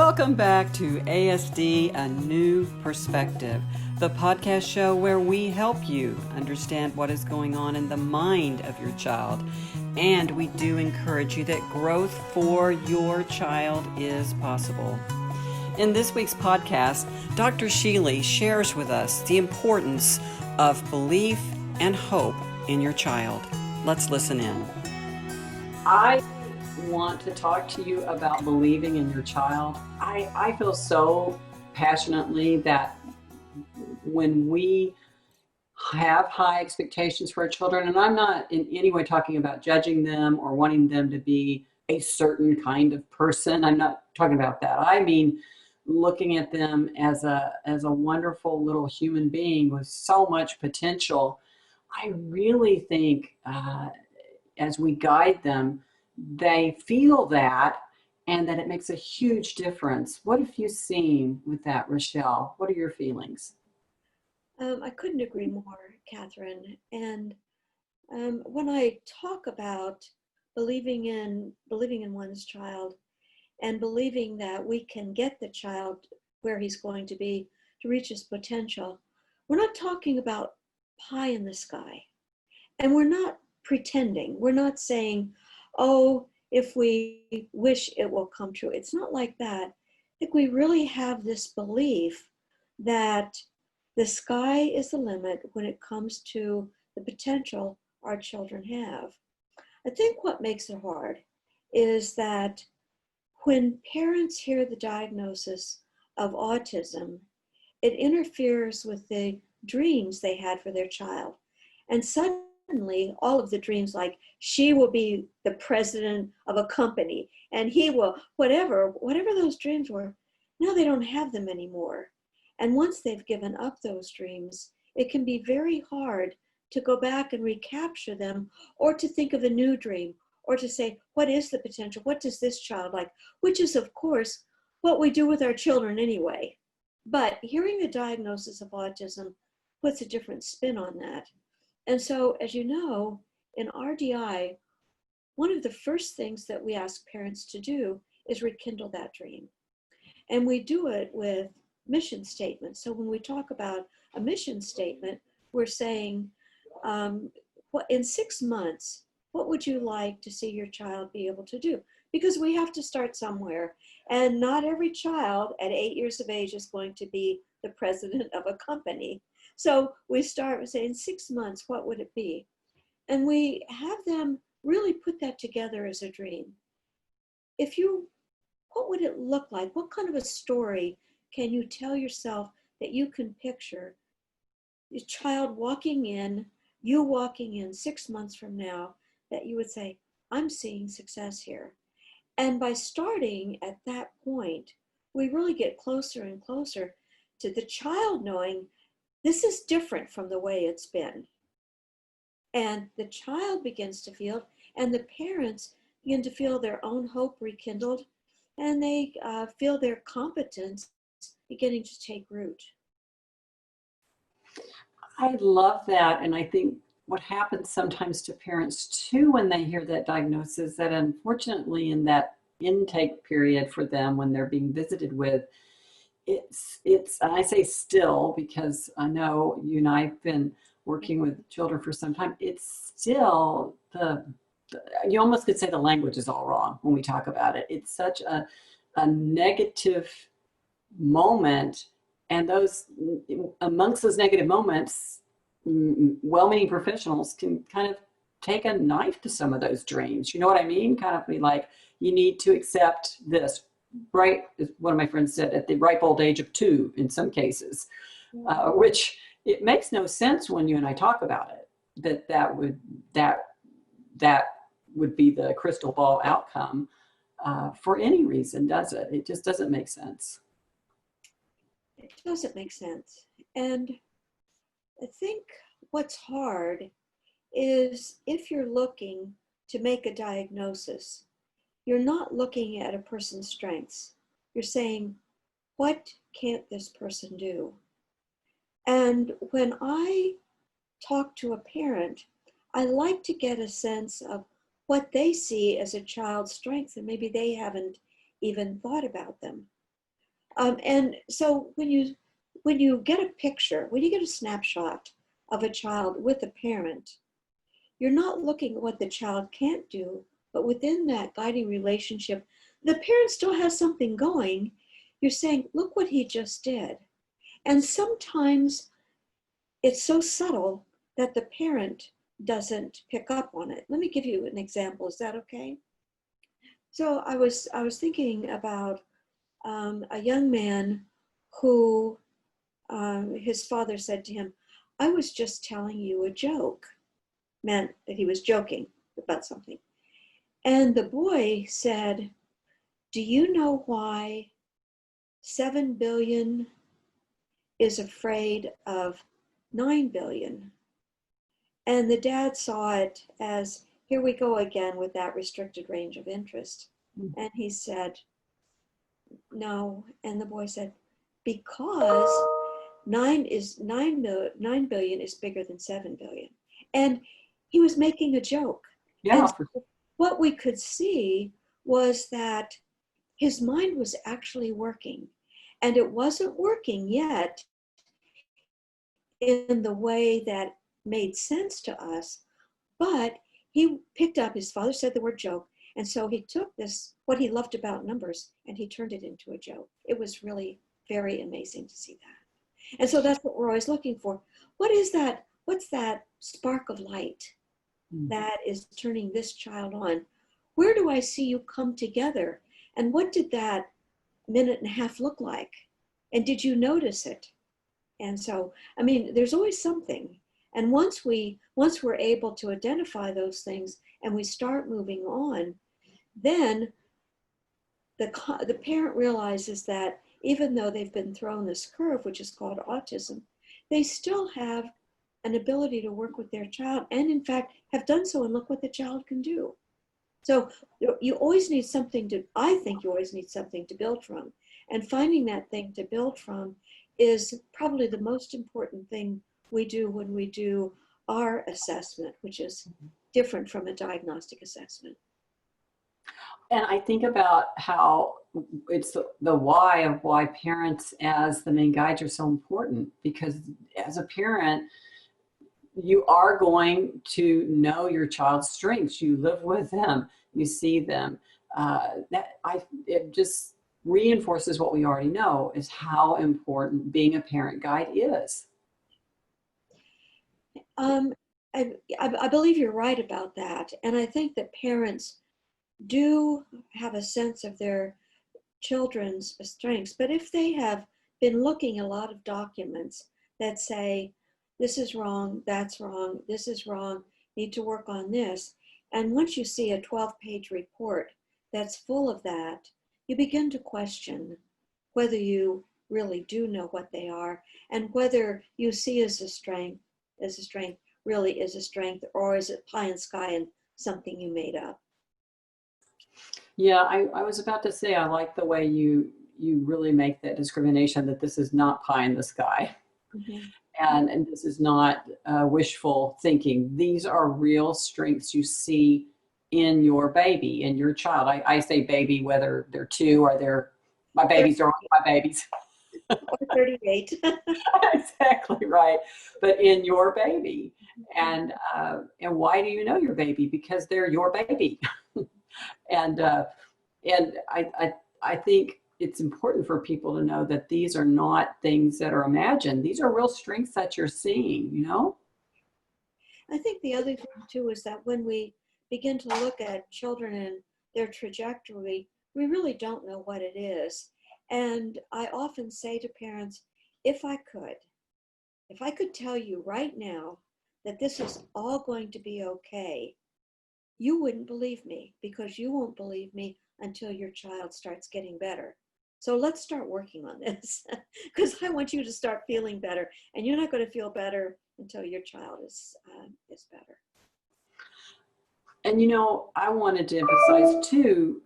Welcome back to ASD, A New Perspective, the podcast show where we help you understand what is going on in the mind of your child. And we do encourage you that growth for your child is possible. In this week's podcast, Dr. Sheely shares with us the importance of belief and hope in your child. Let's listen in. I want to talk to you about believing in your child. I feel so passionately that when we have high expectations for our children, and I'm not in any way talking about judging them or wanting them to be a certain kind of person. I'm not talking about that. I mean, looking at them as a wonderful little human being with so much potential. I really think as we guide them, they feel that and that it makes a huge difference. What have you seen with that, Rachelle? What are your feelings? I couldn't agree more, Catherine. And when I talk about believing in one's child and believing that we can get the child where he's going to be to reach his potential, we're not talking about pie in the sky. And we're not pretending. We're not saying, oh, if we wish it will come true. It's not like that. I think we really have this belief that the sky is the limit when it comes to the potential our children have. I think what makes it hard is that when parents hear the diagnosis of autism, it interferes with the dreams they had for their child. And suddenly, all of the dreams, like she will be the president of a company and he will, whatever those dreams were, now they don't have them anymore. And once they've given up those dreams, it can be very hard to go back and recapture them or to think of a new dream or to say, what is the potential? What does this child like? Which is, of course, what we do with our children anyway. But hearing the diagnosis of autism puts a different spin on that. And so, as you know, in RDI, one of the first things that we ask parents to do is rekindle that dream. And we do it with mission statements. So when we talk about a mission statement, we're saying, in 6 months, what would you like to see your child be able to do? Because we have to start somewhere. And not every child at 8 years of age is going to be the president of a company. So we start with saying 6 months, what would it be? And we have them really put that together as a dream. What would it look like? What kind of a story can you tell yourself that you can picture your child walking in, you walking in 6 months from now, that you would say, I'm seeing success here. And by starting at that point, we really get closer and closer to the child knowing this is different from the way it's been. And the child begins to feel, and the parents begin to feel their own hope rekindled, and they feel their competence beginning to take root. I love that. And I think what happens sometimes to parents too when they hear that diagnosis, that unfortunately in that intake period for them when they're being visited with, it's and I say still because I know you and I've been working with children for some time, it's still you almost could say the language is all wrong when we talk about it. It's such a negative moment, and amongst those negative moments, well-meaning professionals can kind of take a knife to some of those dreams. You know what I mean? Kind of be like, you need to accept this, right? As one of my friends said, at the ripe old age of 2 in some cases, which it makes no sense when you and I talk about it, that would be the crystal ball outcome for any reason, does it? It just doesn't make sense. It doesn't make sense. And I think what's hard is if you're looking to make a diagnosis, you're not looking at a person's strengths. You're saying, what can't this person do? And when I talk to a parent, I like to get a sense of what they see as a child's strengths, and maybe they haven't even thought about them. And so when you get a picture, when you get a snapshot of a child with a parent, you're not looking at what the child can't do, but within that guiding relationship, the parent still has something going. You're saying, look what he just did. And sometimes it's so subtle that the parent doesn't pick up on it. Let me give you an example. Is that okay? So I was thinking about a young man who his father said to him, "I was just telling you a joke," meant that he was joking about something. And the boy said, "Do you know why 7 billion is afraid of 9 billion?" And the dad saw it as, here we go again with that restricted range of interest. And he said, no. And the boy said, because 9 billion is bigger than 7 billion. And he was making a joke. Yeah. And so what we could see was that his mind was actually working. And it wasn't working yet in the way that made sense to us, but he picked up, his father said the word joke, and so he took this, what he loved about numbers, and he turned it into a joke. It was really very amazing to see that. And so that's what we're always looking for. What is that? What's that spark of light that is turning this child on? Where do I see you come together? And what did that minute and a half look like? And did you notice it? And so, I mean, there's always something. And once we're able to identify those things and we start moving on, then the parent realizes that even though they've been thrown this curve, which is called autism, they still have an ability to work with their child, and in fact have done so, and look what the child can do. So you always need something to, I think you always need something to build from. And finding that thing to build from is probably the most important thing we do when we do our assessment, which is different from a diagnostic assessment. And I think about how it's the why of why parents as the main guides are so important, because as a parent, you are going to know your child's strengths. You live with them, you see them. It just reinforces what we already know, is how important being a parent guide is. I believe you're right about that. And I think that parents do have a sense of their children's strengths, but if they have been looking at a lot of documents that say, this is wrong, that's wrong, this is wrong, need to work on this, and once you see a 12-page report that's full of that, you begin to question whether you really do know what they are, and whether you see as a strength really is a strength, or is it pie in the sky and something you made up. Yeah, I was about to say, I like the way you really make that discrimination, that this is not pie in the sky. Mm-hmm. And this is not wishful thinking. These are real strengths you see in your baby, in your child. I say baby, whether they're 2 or my babies are my babies. Or 38. Exactly right. But in your baby. And why do you know your baby? Because they're your baby. And I think it's important for people to know that these are not things that are imagined. These are real strengths that you're seeing, you know? I think the other thing too is that when we begin to look at children and their trajectory, we really don't know what it is. And I often say to parents, if I could tell you right now that this is all going to be okay, you wouldn't believe me, because you won't believe me until your child starts getting better. So let's start working on this, because I want you to start feeling better, and you're not going to feel better until your child is better. And you know, I wanted to emphasize too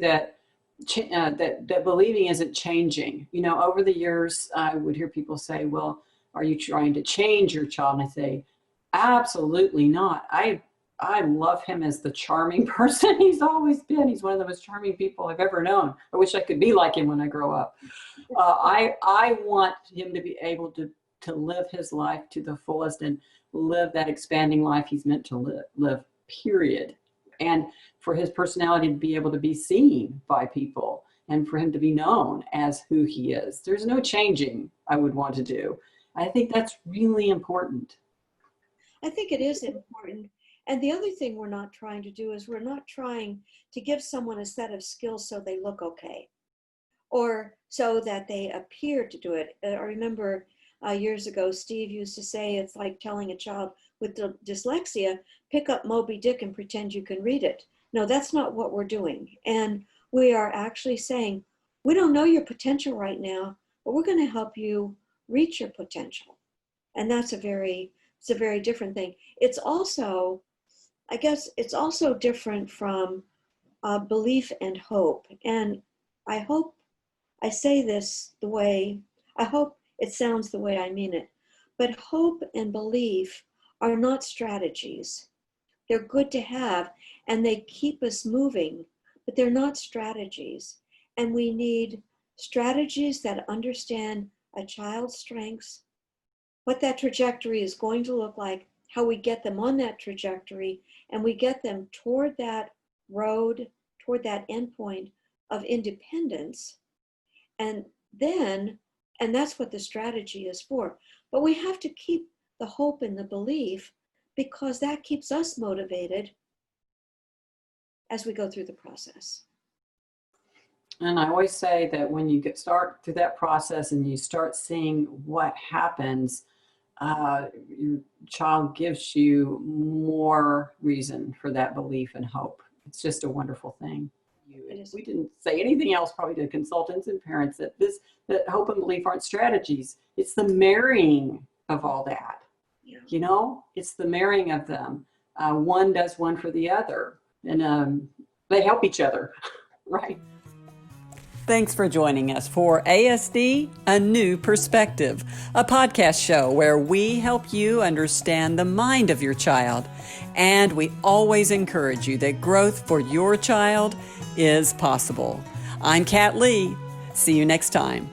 that that believing isn't changing. You know, over the years, I would hear people say, "Well, are you trying to change your child?" And I say, absolutely not. I love him as the charming person he's always been. He's one of the most charming people I've ever known. I wish I could be like him when I grow up. I want him to be able to live his life to the fullest and live that expanding life he's meant to live, period. And for his personality to be able to be seen by people and for him to be known as who he is. There's no changing I would want to do. I think that's really important. I think it is important. And the other thing we're not trying to do is we're not trying to give someone a set of skills so they look okay or so that they appear to do it. I remember years ago, Steve used to say it's like telling a child with dyslexia, pick up Moby Dick and pretend you can read it. No, that's not what we're doing. And we are actually saying, we don't know your potential right now, but we're going to help you reach your potential. And that's it's a very different thing. It's also, I guess, it's also different from belief and hope. And I hope I say this I hope it sounds the way I mean it. But hope and belief are not strategies. They're good to have and they keep us moving, but they're not strategies. And we need strategies that understand a child's strengths, what that trajectory is going to look like, how we get them on that trajectory, and we get them toward that road, toward that endpoint of independence. And that's what the strategy is for. But we have to keep the hope and the belief because that keeps us motivated as we go through the process. And I always say that when you start through that process and you start seeing what happens, your child gives you more reason for that belief and hope. It's just a wonderful thing. We didn't say anything else probably to consultants and parents that hope and belief aren't strategies. It's the marrying of all that. Yeah. You know, it's the marrying of them. One does one for the other, and they help each other, right? Thanks for joining us for ASD, A New Perspective, a podcast show where we help you understand the mind of your child. And we always encourage you that growth for your child is possible. I'm Kat Lee. See you next time.